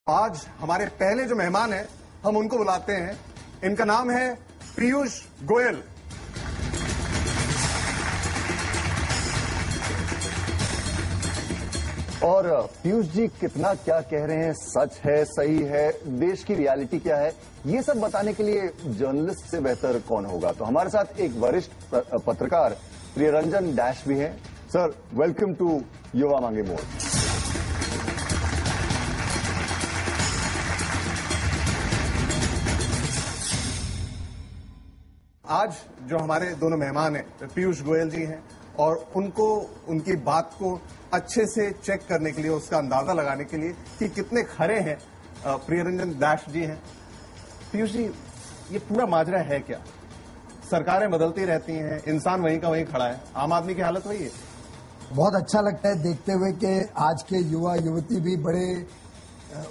आज हमारे पहले जो मेहमान हैं हम उनको बुलाते हैं। इनका नाम है पीयूष गोयल। और पीयूष जी कितना क्या कह रहे हैं, सच है, सही है, देश की रियलिटी क्या है, ये सब बताने के लिए जर्नलिस्ट से बेहतर कौन होगा। तो हमारे साथ एक वरिष्ठ पत्रकार प्रियरंजन डैश भी हैं। सर, वेलकम टू युवा मांगे मोर। आज जो हमारे दोनों मेहमान हैं पीयूष गोयल जी हैं और उनको उनकी बात को अच्छे से चेक करने के लिए, उसका अंदाजा लगाने के लिए कि कितने खरे हैं प्रियरंजन डैश जी हैं। पीयूष जी, ये पूरा माजरा है क्या? सरकारें बदलती रहती हैं, इंसान वहीं का वहीं खड़ा है, आम आदमी की हालत वही है। बहुत अच्छा लगता है देखते हुए कि आज के युवा युवती भी बड़े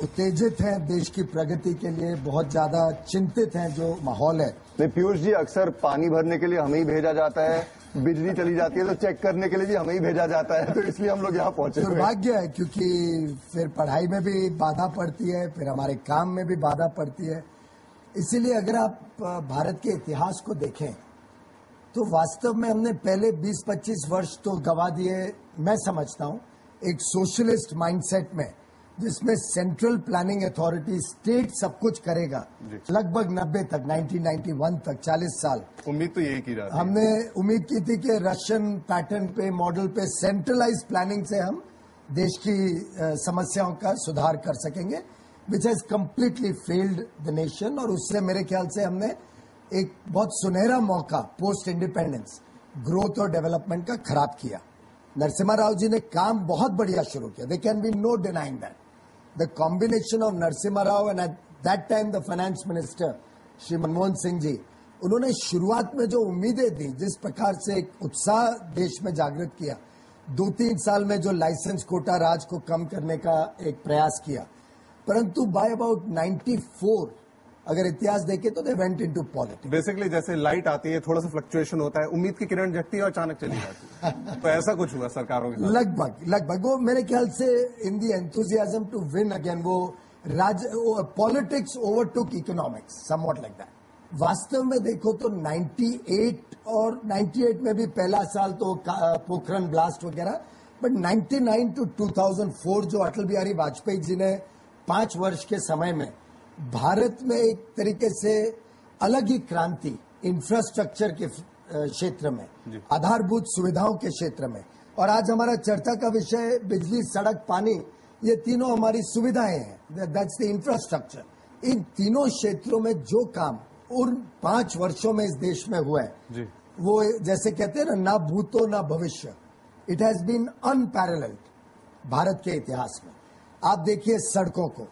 उत्तेजित हैं, देश की प्रगति के लिए बहुत ज्यादा चिंतित हैं जो माहौल है। नहीं पीयूष जी, अक्सर पानी भरने के लिए हमें ही भेजा जाता है, बिजली चली जाती है तो चेक करने के लिए भी हमें ही भेजा जाता है, तो इसलिए हम लोग यहाँ पहुंचे। दुर्भाग्य है क्योंकि फिर पढ़ाई में भी बाधा पड़ती है, फिर हमारे काम में भी बाधा पड़ती है। इसीलिए अगर आप भारत के इतिहास को देखें तो वास्तव में हमने पहले 20-25 वर्ष तो गवा दिए, मैं समझता हूं, एक सोशलिस्ट माइंडसेट में, जिसमें सेंट्रल प्लानिंग अथॉरिटी, स्टेट सब कुछ करेगा। लगभग 90 तक, 1991 तक 40 साल उम्मीद तो यही की जाती है। हमने उम्मीद की थी कि रशियन पैटर्न पे, मॉडल पे, सेंट्रलाइज प्लानिंग से हम देश की समस्याओं का सुधार कर सकेंगे, which has completely failed the nation. और उससे मेरे ख्याल से हमने एक बहुत सुनहरा मौका पोस्ट इंडिपेंडेंस ग्रोथ और डेवलपमेंट का खराब किया। नरसिम्हा राव जी ने काम बहुत बढ़िया शुरू किया, they can be no denying that. The combination of Narasimha Rao and at that time the finance minister Shri Manmohan Singh ji, उन्होंने शुरुआत में जो उम्मीदें दी, जिस प्रकार से एक उत्साह देश में जागृत किया, 2-3 साल में जो लाइसेंस कोटा राज को कम करने का एक प्रयास किया, परंतु बाय अबाउट 94 अगर इतिहास देखें तो they went into politics. Basically जैसे लाइट आती है, थोड़ा सा फ्लक्चुएशन होता है, उम्मीद की किरण जगती है और अचानक चली जाती है। तो ऐसा कुछ हुआ सरकारों के साथ। लगभग वो मेरे ख्याल से इन दी एंथुजियाज्म टू विन अगेन, वो politics overtook economics, somewhat like that. वास्तव में देखो तो 98 में भी पहला साल तो पोखरण ब्लास्ट वगैरह, बट 99 to 2004 जो अटल बिहारी वाजपेयी जी ने 5 वर्ष के समय में भारत में एक तरीके से अलग ही क्रांति, इंफ्रास्ट्रक्चर के क्षेत्र में, आधारभूत सुविधाओं के क्षेत्र में, और आज हमारा चर्चा का विषय बिजली, सड़क, पानी, ये तीनों हमारी सुविधाएं हैं, दैट्स द इंफ्रास्ट्रक्चर। इन तीनों क्षेत्रों में जो काम उन 5 वर्षों में इस देश में हुआ है, वो जैसे कहते हैं ना भूतो ना भविष्य, it has been unparalleled Bharat के इतिहास में। आप देखिए सड़कों को,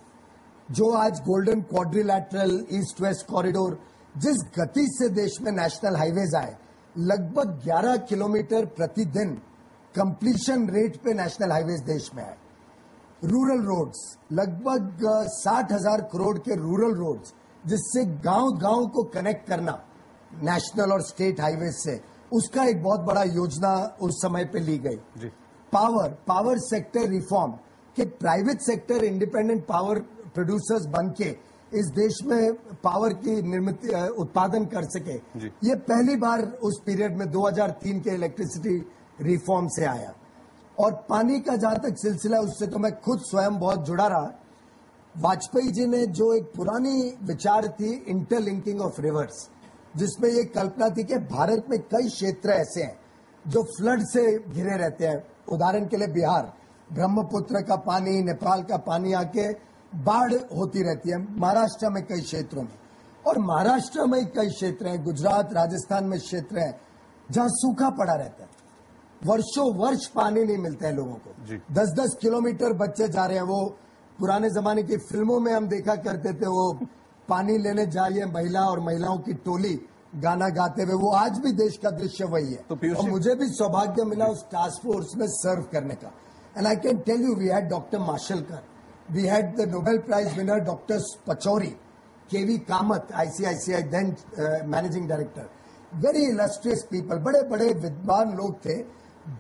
जो आज golden quadrilateral east west corridor, जिस गति से देश में नेशनल हाईवेज आए, लगभग 11 किलोमीटर प्रतिदिन कंप्लीशन रेट पे नेशनल हाईवेज देश में आए। रूरल रोड्स, लगभग 60,000 करोड़ के रूरल रोड्स, जिससे गांव-गांव को कनेक्ट करना नेशनल और स्टेट हाईवेज से, उसका एक बहुत बड़ा योजना उस समय पे ली गई। पावर सेक्टर रिफॉर्म, कि private sector independent power producers बन के इस देश में पावर की निर्मित उत्पादन कर सके, ये पहली बार उस पीरियड में 2003 के इलेक्ट्रिसिटी रिफॉर्म से आया। और पानी का जहां तक सिलसिला, उससे तो मैं खुद स्वयं बहुत जुड़ा रहा। वाजपेयी जी ने जो एक पुरानी विचार थी इंटरलिंकिंग ऑफ रिवर्स, जिसमें ये कल्पना थी कि भारत में कई क्षेत्र ऐसे हैं जो फ्लड से घिरे रहते हैं। उदाहरण के लिए बिहार, ब्रह्मपुत्र का पानी, नेपाल का पानी आके बाढ़ होती रहती है। महाराष्ट्र में कई क्षेत्रों में, और महाराष्ट्र में कई क्षेत्र हैं, गुजरात, राजस्थान में क्षेत्र हैं जहां सूखा पड़ा रहता है, वर्षों वर्ष पानी नहीं मिलता है लोगों को। 10-10 किलोमीटर बच्चे जा रहे हैं। वो पुराने जमाने की फिल्मों में हम देखा करते थे, वो पानी लेने जा रही है महिला और महिलाओं की टोली गाना गाते हुए, वो आज भी देश का दृश्य वही है। तो और मुझे भी सौभाग्य मिला उस टास्क फोर्स में सर्व करने का। And I can tell you, we had doctor Mashelkar, we had the Nobel Prize winner Dr. Pachauri, K.V. Kamath, ICICI then managing director, very illustrious people, बड़े बड़े विद्वान लोग थे।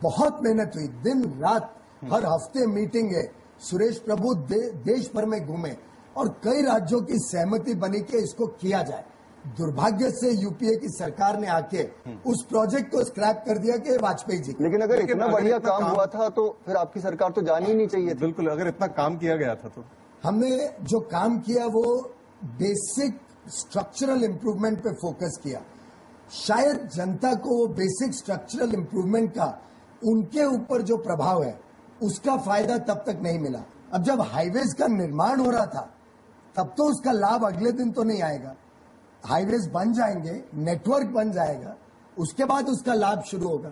बहुत मेहनत हुई, दिन रात, हर हफ्ते मीटिंग है। सुरेश प्रभु देश भर में घूमे और कई राज्यों की सहमति बनी कि इसको किया जाए। दुर्भाग्य से यूपीए की सरकार ने आके उस प्रोजेक्ट को स्क्रैप कर दिया कि वाजपेयी जी। लेकिन अगर इतना बढ़िया काम हुआ था तो फिर आपकी सरकार तो जानी ही नहीं चाहिए थी। बिल्कुल, अगर इतना काम किया गया था तो हमने जो काम किया वो बेसिक स्ट्रक्चरल इंप्रूवमेंट पे फोकस किया। शायद जनता को वो बेसिक स्ट्रक्चरल इंप्रूवमेंट का उनके ऊपर जो प्रभाव है उसका फायदा तब तक नहीं मिला। अब जब हाईवेज का निर्माण हो रहा था तब तो उसका लाभ अगले दिन तो नहीं आएगा। हाईवेज बन जाएंगे, नेटवर्क बन जाएगा, उसके बाद उसका लाभ शुरू होगा।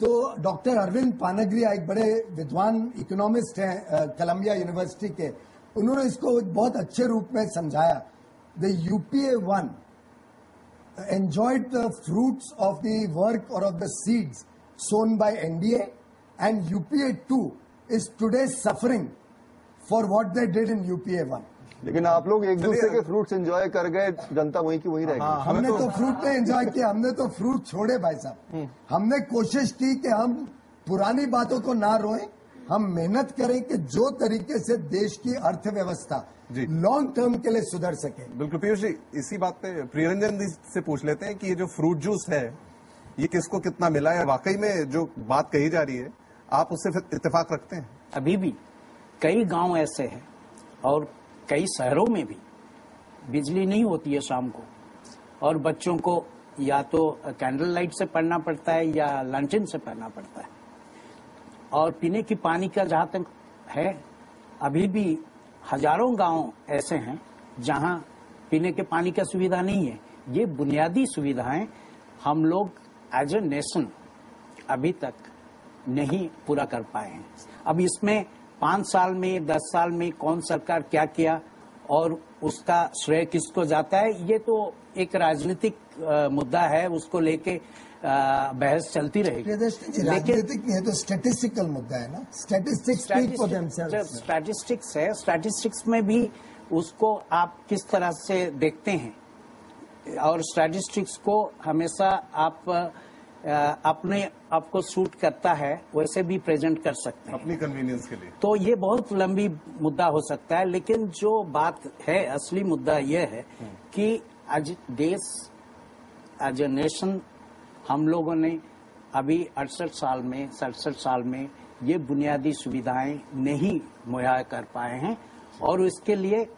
तो डॉक्टर अरविंद पानगरिया एक बड़े विद्वान इकोनॉमिस्ट हैं कोलंबिया यूनिवर्सिटी के, उन्होंने इसको एक बहुत अच्छे रूप में समझाया। The UPA 1 enjoyed the fruits of the work or of the seeds sown by NDA, and UPA 2 is today suffering for what they did in UPA 1. लेकिन आप लोग एक दूसरे के फ्रूट्स एंजॉय कर गए, जनता वहीं की वहीं रह गई। हमने तो फ्रूट नहीं एंजॉय किया, हमने तो फ्रूट छोड़े भाई साहब। हमने कोशिश की कि हम पुरानी बातों को ना रोएं, हम मेहनत करें कि जो तरीके से देश की अर्थव्यवस्था लॉन्ग टर्म के लिए सुधर सके। बिल्कुल पीयूष जी, इसी बात पे प्रियरंजन जी से पूछ लेते हैं कि ये जो फ्रूट जूस है ये किसको कितना मिला है? वाकई में जो बात कही जा रही है आप उससे फिर इत्तेफाक रखते हैं? अभी भी कई गांव ऐसे हैं और कई शहरों में भी बिजली नहीं होती है शाम को, और बच्चों को या तो कैंडल लाइट से पढ़ना पड़ता है या लैंटर्न से पढ़ना पड़ता है। और पीने की पानी का जहां तक है, अभी भी हजारों गांव ऐसे हैं जहां पीने के पानी की सुविधा नहीं है। ये बुनियादी सुविधाएं हम लोग एज ए नेशन अभी तक नहीं पूरा कर पाए हैं। अब इसमें 5 साल में 10 साल में कौन सरकार क्या किया और उसका श्रेय किसको जाता है, ये तो एक राजनीतिक मुद्दा है, उसको लेके बहस चलती रहेगी। राजनीतिक नहीं है तो स्टैटिस्टिकल मुद्दा है ना। स्टैटिस्टिक्स है, स्टैटिस्टिक्स में भी उसको आप किस तरह से देखते हैं, और स्टैटिस्टिक्स को हमेशा आप अपने आपको सूट करता है वैसे भी प्रेजेंट कर सकते हैं अपनी कन्वीनियंस के लिए। तो ये बहुत लंबी मुद्दा हो सकता है, लेकिन जो बात है, असली मुद्दा ये है कि आज देश, एज ए नेशन, हम लोगों ने अभी 67 साल में ये बुनियादी सुविधाएं नहीं मुहैया कर पाए हैं, और इसके लिए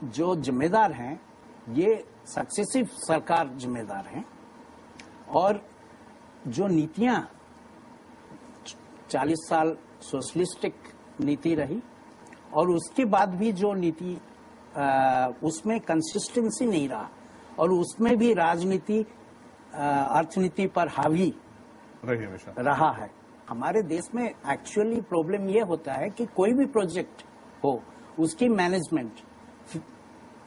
जो जिम्मेदार हैं ये सक्सेसिव सरकार जिम्मेदार हैं। और जो नीतियां 40 साल सोशलिस्टिक नीति रही, और उसके बाद भी जो नीति उसमें कंसिस्टेंसी नहीं रहा, और उसमें भी राजनीति अर्थनीति पर हावी रहा है। हमारे देश में एक्चुअली प्रॉब्लम ये होता है कि कोई भी प्रोजेक्ट हो उसकी मैनेजमेंट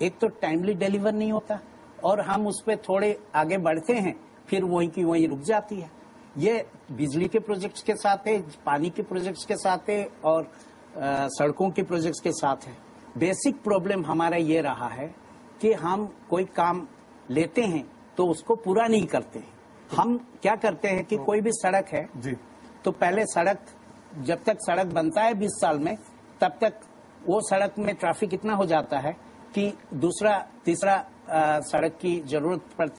एक तो टाइमली डिलीवर नहीं होता, और हम उस पर थोड़े आगे बढ़ते हैं फिर वहीं की वहीं रुक जाती है। ये बिजली के प्रोजेक्ट्स के साथ है, पानी के प्रोजेक्ट्स के साथ है, और सड़कों के प्रोजेक्ट्स के साथ है। बेसिक प्रॉब्लम हमारा ये रहा है कि हम कोई काम लेते हैं तो उसको पूरा नहीं करते हैं। हम क्या करते हैं कि कोई भी सड़क है जी, तो पहले सड़क, जब तक सड़क बनता है 20 साल में, तब तक वो सड़क में ट्रैफिक इतना हो जाता है कि दूसरा तीसरा सड़क की जरूरत पड़ती।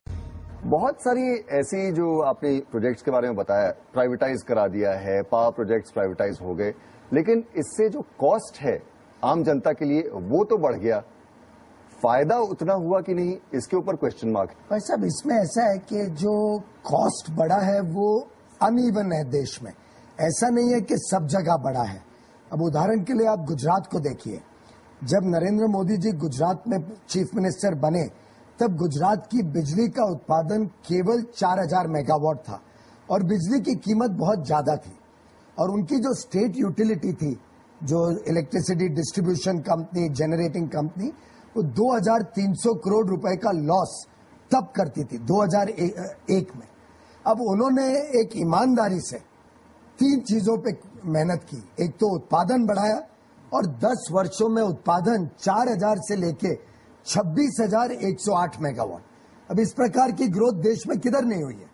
बहुत सारी ऐसी जो आपने प्रोजेक्ट्स के बारे में बताया, प्राइवेटाइज करा दिया है, पावर प्रोजेक्ट्स प्राइवेटाइज हो गए, लेकिन इससे जो कॉस्ट है आम जनता के लिए वो तो बढ़ गया, फायदा उतना हुआ कि नहीं, इसके ऊपर क्वेश्चन मार्क। भाई साहब, इसमें ऐसा है कि जो कॉस्ट बढ़ा है वो अनइवन है देश में, ऐसा नहीं है कि सब जगह बढ़ा है। अब उदाहरण के लिए आप गुजरात को देखिए, जब नरेंद्र मोदी जी गुजरात में चीफ मिनिस्टर बने तब गुजरात की बिजली का उत्पादन केवल 4000 मेगावाट था, और बिजली की कीमत बहुत ज्यादा थी, और उनकी जो स्टेट यूटिलिटी थी, जो electricity distribution company, generating company, वो 2300 करोड़ रुपए का लॉस तब करती थी 2001 में। अब उन्होंने एक ईमानदारी से 3 चीजों पे मेहनत की। एक तो उत्पादन बढ़ाया, और 10 वर्षों में उत्पादन 4000 से लेके 26,108 मेगावाट। अब इस प्रकार की ग्रोथ देश में किधर नहीं हुई है,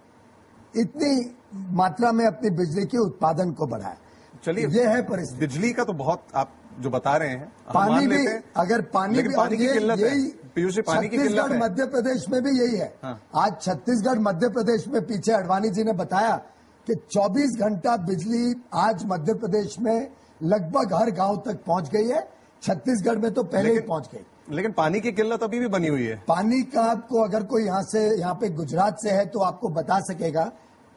इतनी मात्रा में अपनी बिजली के उत्पादन को बढ़ाया। चलिए, ये है परिस्थिति। बिजली का तो बहुत आप जो बता रहे हैं हम पानी मान भी, लेते हैं, अगर पानी लेकिन भी, पानी की किल्लत है यही पीयूष जी, पानी की किल्लत छत्तीसगढ़ है। मध्य प्रदेश में भी यही है। हाँ। आज छत्तीसगढ़ मध्य प्रदेश में पीछे अडवाणी जी ने बताया कि 24 घंटा बिजली आज मध्य प्रदेश में लगभग हर गांव तक पहुंच गई है। छत्तीसगढ़ में तो पहले ही पहुंच गई। लेकिन पानी की किल्लत अभी भी बनी हुई है। पानी का आपको अगर कोई यहाँ पे गुजरात से है तो आपको बता सकेगा,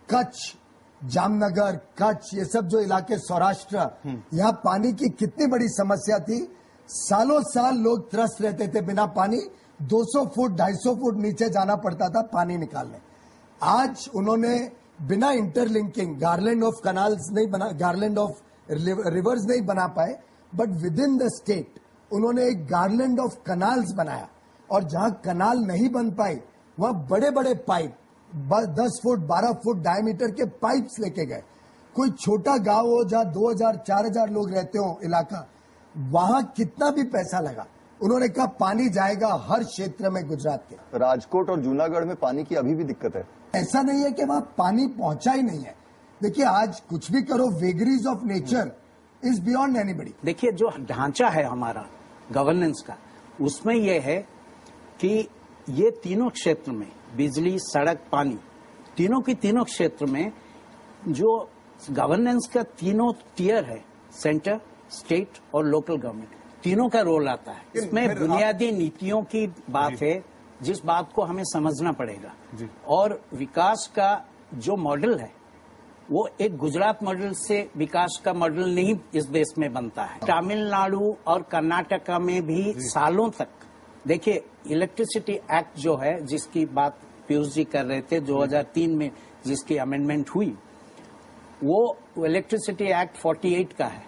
कच्छ, जामनगर, कच्छ, ये सब जो इलाके सौराष्ट्र, यहाँ पानी की कितनी बड़ी समस्या थी। सालों साल लोग त्रस्त रहते थे बिना पानी, 200 फुट 250 फुट नीचे जाना पड़ता था पानी निकालने। आज उन्होंने बिना इंटरलिंकिंग गार्लैंड ऑफ कनाल्स नहीं बना, गार्लैंड ऑफ रिवर्स नहीं बना पाए, but with in the state उन्होंने एक गार्लैंड ऑफ कनाल्स बनाया। और जहां कनाल नहीं बन पाई वहां बड़े बड़े पाइप 10 फुट 12 फुट डायमीटर के पाइप्स लेके गए। कोई छोटा गांव हो जहां 2000 4000 लोग रहते हो इलाका, वहां कितना भी पैसा लगा, उन्होंने कहा पानी जाएगा हर क्षेत्र में गुजरात के। राजकोट और जूनागढ़ में पानी की अभी भी दिक्कत है। ऐसा नहीं है कि वहां पानी पहुंचा ही नहीं है। देखिए आज कुछ भी करो, vagaries of nature is beyond anybody. देखिए जो ढांचा है हमारा गवर्नेंस का, उसमें यह है कि ये तीनों क्षेत्र में बिजली, सड़क, पानी, तीनों की तीनों क्षेत्र में जो गवर्नेंस का तीनों टियर है, सेंटर, स्टेट और लोकल गवर्नमेंट, तीनों का रोल आता है। इसमें बुनियादी नीतियों की बात है जिस बात को हमें समझना पड़ेगा। और विकास का जो मॉडल है वो एक गुजरात मॉडल से विकास का मॉडल नहीं इस देश में बनता है। तमिलनाडु और कर्नाटका में भी सालों तक, देखिए इलेक्ट्रिसिटी एक्ट जो है जिसकी बात पीयूष जी कर रहे थे, 2003 में जिसकी अमेंडमेंट हुई, वो इलेक्ट्रिसिटी एक्ट 48 का है,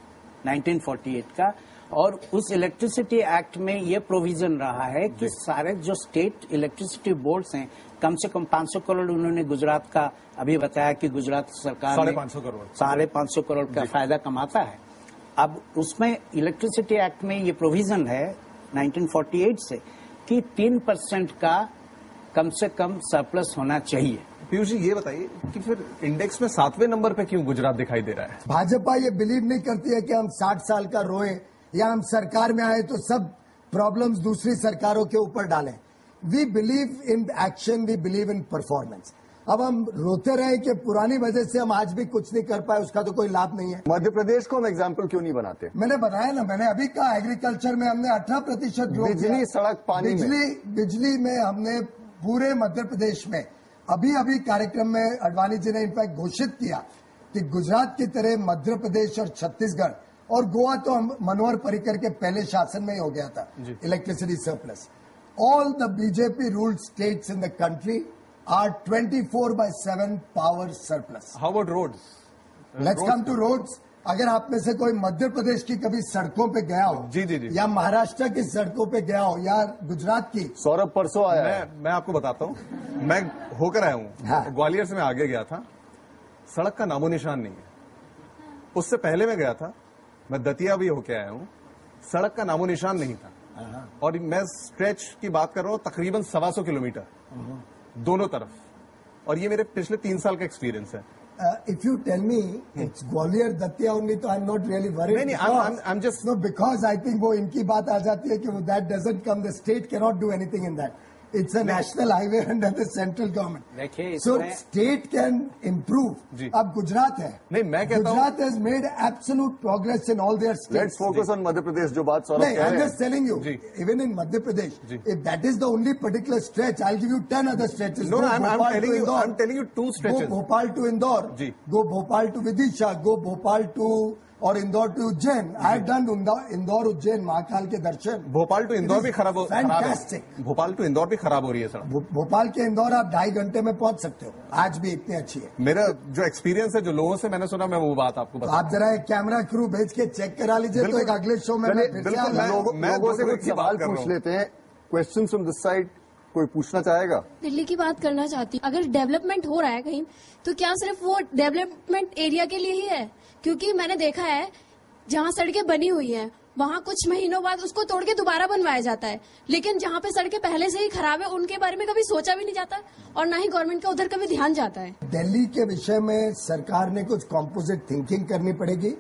1948 का। और उस इलेक्ट्रिसिटी एक्ट में ये प्रोविजन रहा है कि सारे जो स्टेट इलेक्ट्रिसिटी बोर्ड्स हैं, कम से कम 500 करोड़ उन्होंने गुजरात का अभी बताया कि गुजरात सरकार 550 करोड़ का फायदा कमाता है। अब उसमें इलेक्ट्रिसिटी एक्ट में ये प्रोविजन है 1948 से कि 3% का कम से कम सरप्लस होना चाहिए। पीयूष जी ये बताइए कि फिर इंडेक्स में 7वें नंबर पे क्यों गुजरात दिखाई दे रहा है? भाजपा ये बिलीव नहीं करती है कि हम 60 साल का रोए या हम सरकार में आए तो सब प्रॉब्लम्स दूसरी सरकारों के ऊपर डालें। We believe in action, we believe in performance. अब हम रोते रहे कि पुरानी वजह से हम आज भी कुछ नहीं कर पाए, उसका तो कोई लाभ नहीं है। मध्य प्रदेश को हम एग्जाम्पल क्यों नहीं बनाते? मैंने बताया ना, मैंने अभी कहा एग्रीकल्चर में हमने 18% ग्रोथ, बिजली, सड़क, पानी, बिजली में हमने पूरे मध्य प्रदेश में अभी कार्यक्रम में अडवाणी जी ने इनफैक्ट घोषित किया कि गुजरात की तरह मध्य प्रदेश और छत्तीसगढ़ और गोवा तो मनोहर पर्रिकर के पहले शासन में ही हो गया था electricity surplus. All the BJP ruled states in the country are 24/7 power surplus. How about roads? Let's come to roads. अगर आप में से कोई मध्य प्रदेश की कभी सड़कों पे गया हो, जी, या महाराष्ट्र की सड़कों पे गया हो, या गुजरात की। सौरभ परसों आया है। मैं आपको बताता हूँ, मैं होकर आया हूँ। हाँ। ग्वालियर से मैं आगे गया था, सड़क का नामो निशान नहीं है। उससे पहले मैं गया था, मैं दतिया भी होके आया हूँ, सड़क का नामो निशान नहीं था। और मैं स्ट्रेच की बात कर रहा हूँ तकरीबन 125 किलोमीटर दोनों तरफ, और ये मेरे पिछले 3 साल का एक्सपीरियंस है। If you tell me it's Gwalior Datia only, तो I am not really worried. नहीं, I am just no, because I think वो इनकी बात आ जाती है कि वो that doesn't come, the state can not do anything in that. It's a national highway under the central government. देखिए so state can improve. अब गुजरात है, नहीं मैं कहता हूँ Gujarat has made absolute progress in all their states. Let's focus on Madhya Pradesh, जो बात सौरभ कह रहे हैं। I'm just telling you, even in Madhya Pradesh, if that is the only particular stretch, I'll give you 10 other stretches. No, I'm telling you 2 stretches. Go Bhopal to Indore, go Bhopal to Vidisha, go Bhopal to और Indore to Ujjain. I have done Indore Ujjain Mahakal के दर्शन। Bhopal to Indore भी खराब हो रही है सड़क। भोपाल के इंदौर आप 2.5 घंटे में पहुंच सकते हो, आज भी इतनी अच्छी है। मेरा जो एक्सपीरियंस है, जो लोगों से मैंने सुना, मैं वो बात आपको बता। आप जरा एक कैमरा क्रू भेज के चेक करा लीजिए, तो एक अगले शो में लोगों से कुछ सवाल पूछ लेते हैं। क्वेश्चन फ्रॉम दिस साइड, कोई पूछना चाहेगा? दिल्ली की बात करना चाहती हूँ। अगर डेवलपमेंट हो रहा है कहीं, तो क्या सिर्फ वो डेवलपमेंट एरिया के लिए ही है? क्योंकि मैंने देखा है जहाँ सड़कें बनी हुई हैं, वहाँ कुछ महीनों बाद उसको तोड़ के दोबारा बनवाया जाता है, लेकिन जहाँ पे सड़कें पहले से ही खराब है उनके बारे में कभी सोचा भी नहीं जाता, और ना ही गवर्नमेंट का उधर कभी ध्यान जाता है। दिल्ली के विषय में सरकार ने कुछ कॉम्पोजिट थिंकिंग करनी पड़ेगी।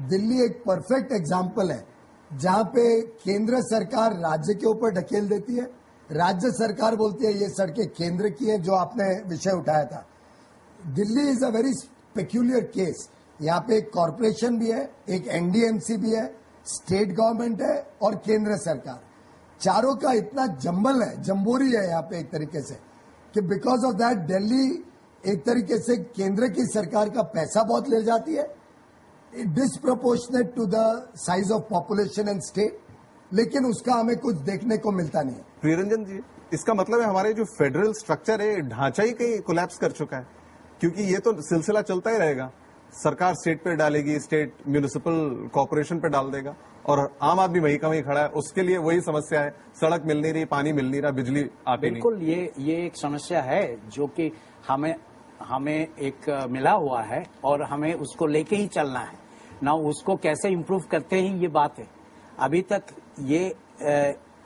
दिल्ली एक परफेक्ट एग्जाम्पल है जहां पे केंद्र सरकार राज्य के ऊपर ढकेल देती है, राज्य सरकार बोलती है ये सड़कें केंद्र की है, जो आपने विषय उठाया था। Delhi is a very peculiar case. यहाँ पे एक कॉरपोरेशन भी है, एक एनडीएमसी भी है, स्टेट गवर्नमेंट है और केंद्र सरकार। चारों का इतना जंबल है, जम्बोरी है यहाँ पे एक तरीके से, कि बिकॉज ऑफ दैट दिल्ली एक तरीके से केंद्र की सरकार का पैसा बहुत ले जाती है, disproportionate to the size of population and state, लेकिन उसका हमें कुछ देखने को मिलता नहीं है। प्रियरंजन जी, इसका मतलब है हमारे जो फेडरल स्ट्रक्चर है, ढांचा ही कहीं कोलैप्स कर चुका है, क्योंकि ये तो सिलसिला चलता ही रहेगा। सरकार स्टेट पे डालेगी, स्टेट म्यूनिसिपल कॉर्पोरेशन पे डाल देगा, और आम आदमी वहीं का वहीं खड़ा है। उसके लिए वही समस्या है, सड़क मिल नहीं रही, पानी मिल नहीं रहा, बिजली आती नहीं। बिल्कुल, ये एक समस्या है जो कि हमें एक मिला हुआ है और हमें उसको लेके ही चलना है ना। उसको कैसे इम्प्रूव करते हैं ये बात है। अभी तक ये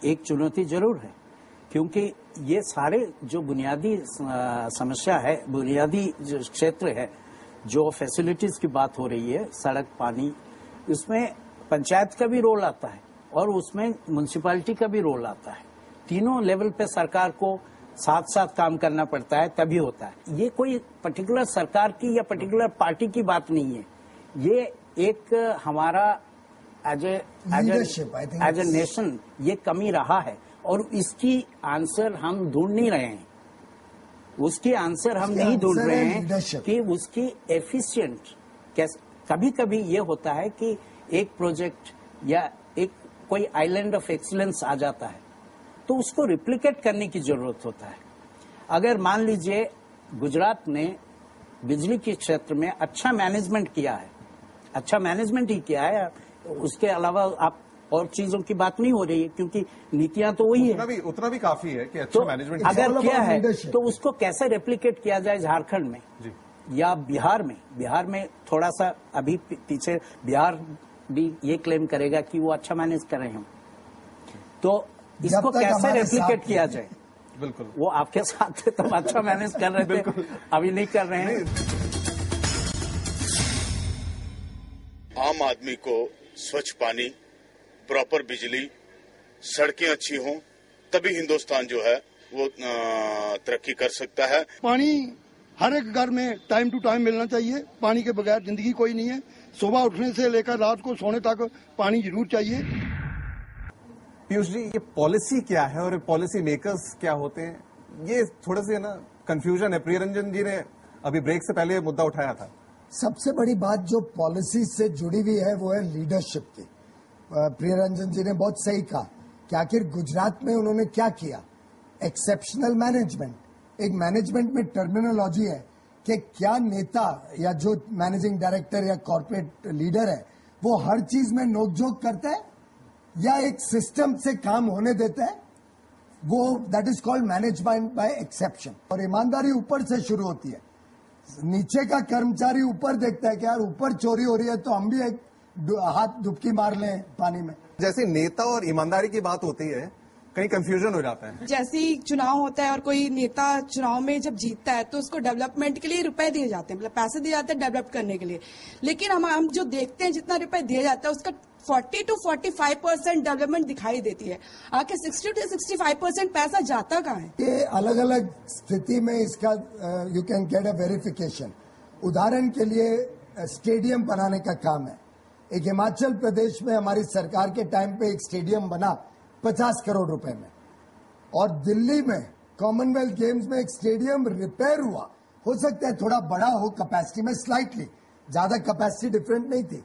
एक चुनौती जरूर है, क्योंकि ये सारे जो बुनियादी समस्या है, बुनियादी जो क्षेत्र है, जो फैसिलिटीज की बात हो रही है, सड़क, पानी, उसमें पंचायत का भी रोल आता है और उसमें म्युनिसिपैलिटी का भी रोल आता है। तीनों लेवल पे सरकार को साथ साथ काम करना पड़ता है, तभी होता है। ये कोई पर्टिकुलर सरकार की या पर्टिकुलर पार्टी की बात नहीं है, ये एक हमारा एज ए नेशन ये कमी रहा है, और इसकी आंसर हम ढूंढ नहीं रहे हैं। उसकी आंसर हम नहीं ढूंढ रहे हैं कि उसकी एफिशिएंट कैसे। कभी कभी ये होता है कि एक प्रोजेक्ट या एक कोई आइलैंड ऑफ एक्सीलेंस आ जाता है, तो उसको रिप्लिकेट करने की जरूरत होता है। अगर मान लीजिए गुजरात ने बिजली के क्षेत्र में अच्छा मैनेजमेंट किया है, अच्छा मैनेजमेंट ही किया है, उसके अलावा आप और चीजों की बात नहीं हो रही है, क्योंकि नीतियां तो वही है। उतना भी काफी है कि अच्छा मैनेजमेंट अगर किया है तो उसको कैसे रेप्लिकेट किया जाए झारखंड में जी, या बिहार में। बिहार में थोड़ा सा अभी पीछे, बिहार भी ये क्लेम करेगा कि वो अच्छा मैनेज कर रहे हैं, तो इसको कैसे रेप्लिकेट किया जाए। बिल्कुल, वो आपके साथ थे तब अच्छा मैनेज कर रहे थे, अभी नहीं कर रहे हैं। आम आदमी को स्वच्छ पानी, प्रॉपर बिजली, सड़कें अच्छी हों, तभी हिंदुस्तान जो है वो तरक्की कर सकता है। पानी हर एक घर में टाइम टू टाइम मिलना चाहिए। पानी के बगैर जिंदगी कोई नहीं है। सुबह उठने से लेकर रात को सोने तक पानी जरूर चाहिए। पीयूष जी, ये पॉलिसी क्या है और पॉलिसी मेकर्स क्या होते हैं, ये थोड़े से ना कंफ्यूजन है। प्रियरंजन जी ने अभी ब्रेक से पहले मुद्दा उठाया था। सबसे बड़ी बात जो पॉलिसी से जुड़ी हुई है वो है लीडरशिप की। प्रियरंजन जी ने बहुत सही कहा कि आखिर गुजरात में उन्होंने क्या किया। एक्सेप्शनल मैनेजमेंट, एक मैनेजमेंट में टर्मिनोलॉजी है कि क्या नेता या जो मैनेजिंग डायरेक्टर या कॉर्पोरेट लीडर है वो हर चीज में नोकझोंक करता है या एक सिस्टम से काम होने देता है, वो that is called management by exception. और ईमानदारी ऊपर से शुरू होती है। नीचे का कर्मचारी ऊपर देखता है कि यार ऊपर चोरी हो रही है तो हम भी एक हाथ डुबकी मार लें पानी में। जैसे नेता और ईमानदारी की बात होती है, कहीं कंफ्यूजन हो जाता है। जैसे ही चुनाव होता है और कोई नेता चुनाव में जब जीतता है तो उसको डेवलपमेंट के लिए रुपए दिए जाते हैं, मतलब पैसे दिए जाते हैं डेवलप करने के लिए। लेकिन हम जो देखते हैं जितना रुपए दिया जाता है उसका 40 to 45% डेवलपमेंट दिखाई देती है। आके 60 to 65% पैसा जाता कहाँ है? ये अलग अलग स्थिति में इसका you can get a verification. उदाहरण के लिए स्टेडियम बनाने का काम है। एक हिमाचल प्रदेश में हमारी सरकार के टाइम पे एक स्टेडियम बना 50 करोड़ रुपए में, और दिल्ली में कॉमनवेल्थ गेम्स में एक स्टेडियम रिपेयर हुआ। हो सकता है थोड़ा बड़ा हो कैपेसिटी में, स्लाइटली ज्यादा कैपेसिटी डिफरेंट नहीं थी,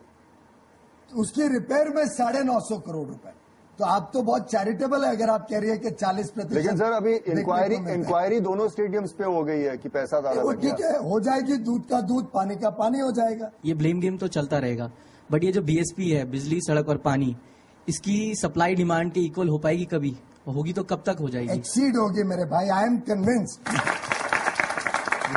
उसकी रिपेयर में 950 करोड़ रुपए। तो आप तो बहुत चैरिटेबल है अगर आप कह रही है कि 40%। लेकिन सर अभी इंक्वायरी दोनों स्टेडियम्स पे हो गई है कि पैसा ज्यादा लग गया। ठीक है, हो जाएगी, दूध का दूध पानी का पानी हो जाएगा। ये ब्लेम गेम तो चलता रहेगा, बट ये जो बीएसपी है, बिजली, सड़क और पानी, इसकी सप्लाई डिमांड के इक्वल हो पाएगी कभी? होगी तो कब तक हो जाएगी? एक्सीड होगी मेरे भाई, आई एम कन्विंस्ड।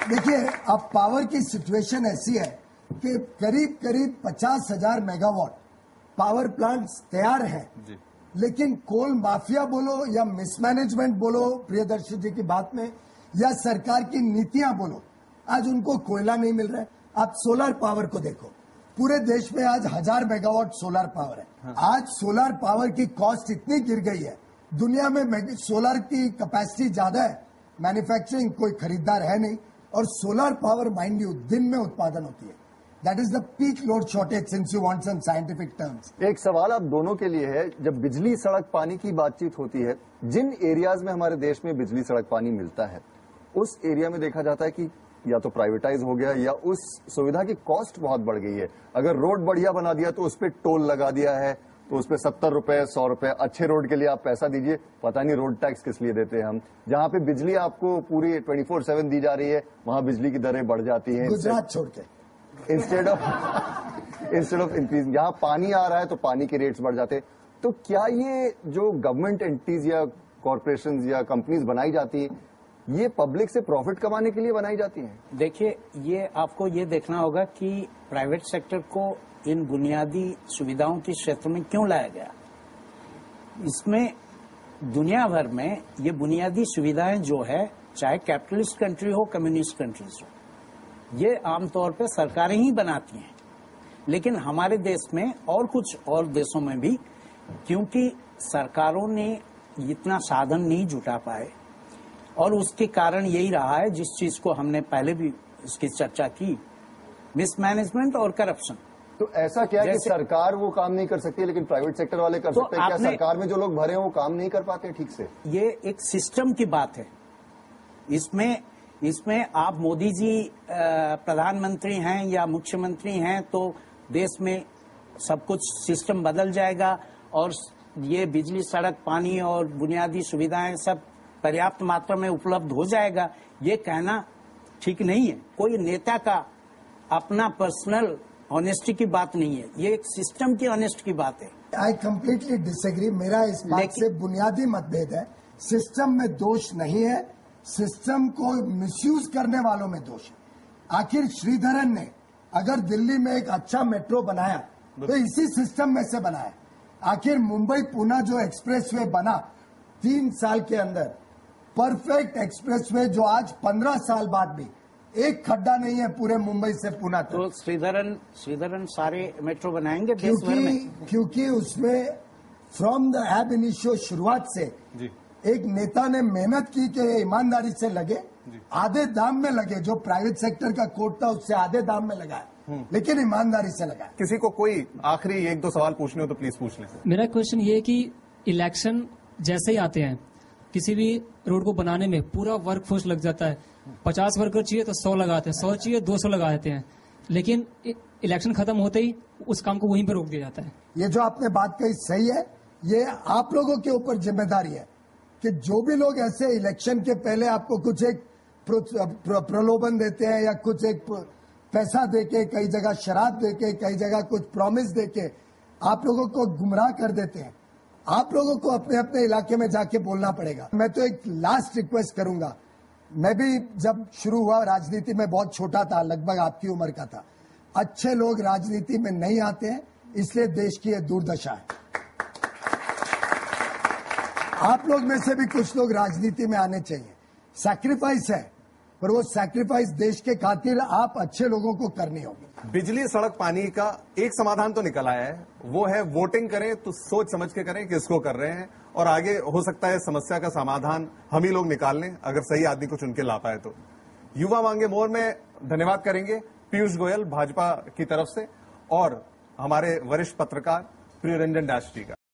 देखिए, अब पावर की सिचुएशन ऐसी है कि करीब करीब 50,000 मेगावाट पावर प्लांट्स तैयार हैं, लेकिन कोल माफिया बोलो या मिसमैनेजमेंट बोलो प्रियदर्शी जी की बात में, या सरकार की नीतियां बोलो, आज उनको कोयला नहीं मिल रहा है। आप सोलर पावर को देखो, पूरे देश में आज 1000 मेगावाट सोलर पावर है। आज सोलर पावर की कॉस्ट इतनी गिर गई है, दुनिया में सोलर की कैपेसिटी ज्यादा है, मैन्युफैक्चरिंग कोई खरीदार है नहीं, और सोलर पावर माइंड यू दिन में उत्पादन होती है। That is the peak load shortage since you want some scientific terms. एक सवाल आप दोनों के लिए है, जब बिजली सड़क पानी की बातचीत होती है, जिन एरियाज में हमारे देश में बिजली सड़क पानी मिलता है, उस एरिया में देखा जाता है कि या तो प्राइवेटाइज हो गया या उस सुविधा की कॉस्ट बहुत बढ़ गई है। अगर रोड बढ़िया बना दिया तो उस पर टोल लगा दिया है, तो उस पर 70 रुपए 100 रुपए, अच्छे रोड के लिए आप पैसा दीजिए, पता नहीं रोड टैक्स किस लिए देते हैं हम। जहां पे बिजली आपको पूरी 24/7 दी जा रही है, वहां बिजली की दरें बढ़ जाती हैं। गुजरात छोड़ के इंस्टेड ऑफ इंक्रीज, जहां पानी आ रहा है तो पानी के रेट्स बढ़ जाते हैं। तो क्या ये जो गवर्नमेंट एंटिटीज या कॉर्पोरेशन या कंपनीज बनाई जाती है, ये पब्लिक से प्रॉफिट कमाने के लिए बनाई जाती हैं? देखिए, ये आपको ये देखना होगा कि प्राइवेट सेक्टर को इन बुनियादी सुविधाओं के क्षेत्र में क्यों लाया गया। इसमें दुनिया भर में ये बुनियादी सुविधाएं जो है, चाहे कैपिटलिस्ट कंट्री हो, कम्युनिस्ट कंट्रीज हो, ये आमतौर पे सरकारें ही बनाती हैं। लेकिन हमारे देश में और कुछ और देशों में भी, क्योंकि सरकारों ने इतना साधन नहीं जुटा पाए, और उसके कारण यही रहा है, जिस चीज को हमने पहले भी इसकी चर्चा की, मिसमैनेजमेंट और करप्शन। तो ऐसा क्या है कि सरकार वो काम नहीं कर सकती लेकिन प्राइवेट सेक्टर वाले कर सकते हैं? क्या सरकार में जो लोग भरे हैं वो काम नहीं कर पाते ठीक से? ये एक सिस्टम की बात है। इसमें आप मोदी जी प्रधानमंत्री हैं या मुख्यमंत्री हैं तो देश में सब कुछ सिस्टम बदल जाएगा और ये बिजली, सड़क, पानी और बुनियादी सुविधाएं सब पर्याप्त मात्रा में उपलब्ध हो जाएगा, ये कहना ठीक नहीं है। कोई नेता का अपना पर्सनल ऑनेस्टी की बात नहीं है, ये एक सिस्टम की ऑनेस्ट की बात है। I completely disagree. मेरा इस बात से बुनियादी मतभेद है। सिस्टम में दोष नहीं है, सिस्टम को मिसयूज करने वालों में दोष है। आखिर श्रीधरन ने अगर दिल्ली में एक अच्छा मेट्रो बनाया तो इसी सिस्टम में से बनाया। आखिर मुंबई पुणे जो एक्सप्रेसवे बना 3 साल के अंदर, परफेक्ट एक्सप्रेसवे जो आज 15 साल बाद भी एक खड्डा नहीं है पूरे मुंबई से पुणे तक। तो श्रीधरन सारे मेट्रो बनाएंगे देश भर में, क्योंकि उसमें फ्रॉम द एब इनिशियो शुरुआत से एक नेता ने मेहनत की कि ईमानदारी से लगे, आधे दाम में लगे। जो प्राइवेट सेक्टर का कोर्ट था उससे आधे दाम में लगाया, लेकिन ईमानदारी से लगाया। किसी को कोई आखिरी 1-2 सवाल पूछने हो तो प्लीज पूछ लें। मेरा क्वेश्चन ये है कि इलेक्शन जैसे ही आते हैं, किसी भी रोड को बनाने में पूरा वर्कफोर्स लग जाता है। 50 वर्कर चाहिए तो 100 लगाते हैं, 100 चाहिए 200 लगा देते हैं, लेकिन इलेक्शन खत्म होते ही उस काम को वहीं पर रोक दिया जाता है। ये जो आपने बात कही सही है। ये आप लोगों के ऊपर जिम्मेदारी है कि जो भी लोग ऐसे इलेक्शन के पहले आपको कुछ एक प्रलोभन देते हैं या कुछ एक पैसा देके, कई जगह शराब देके, कई जगह कुछ प्रॉमिस देके आप लोगों को गुमराह कर देते हैं, आप लोगों को अपने अपने इलाके में जाके बोलना पड़ेगा। मैं तो एक लास्ट रिक्वेस्ट करूंगा। मैं भी जब शुरू हुआ राजनीति में बहुत छोटा था, लगभग आपकी उम्र का था। अच्छे लोग राजनीति में नहीं आते हैं, इसलिए देश की यह दुर्दशा है। आप लोग में से भी कुछ लोग राजनीति में आने चाहिए। सैक्रिफाइस है, पर वो सैक्रिफाइस देश के खातिर आप अच्छे लोगों को करनी होगी। बिजली, सड़क, पानी का एक समाधान तो निकल आया है, वो है वोटिंग करें तो सोच समझ के करें कि इसको कर रहे हैं, और आगे हो सकता है समस्या का समाधान हम ही लोग निकाल लें अगर सही आदमी को चुन के ला पाए तो। युवा मांगे मोर में धन्यवाद करेंगे पीयूष गोयल भाजपा की तरफ से और हमारे वरिष्ठ पत्रकार प्रियरंजन दास जी का।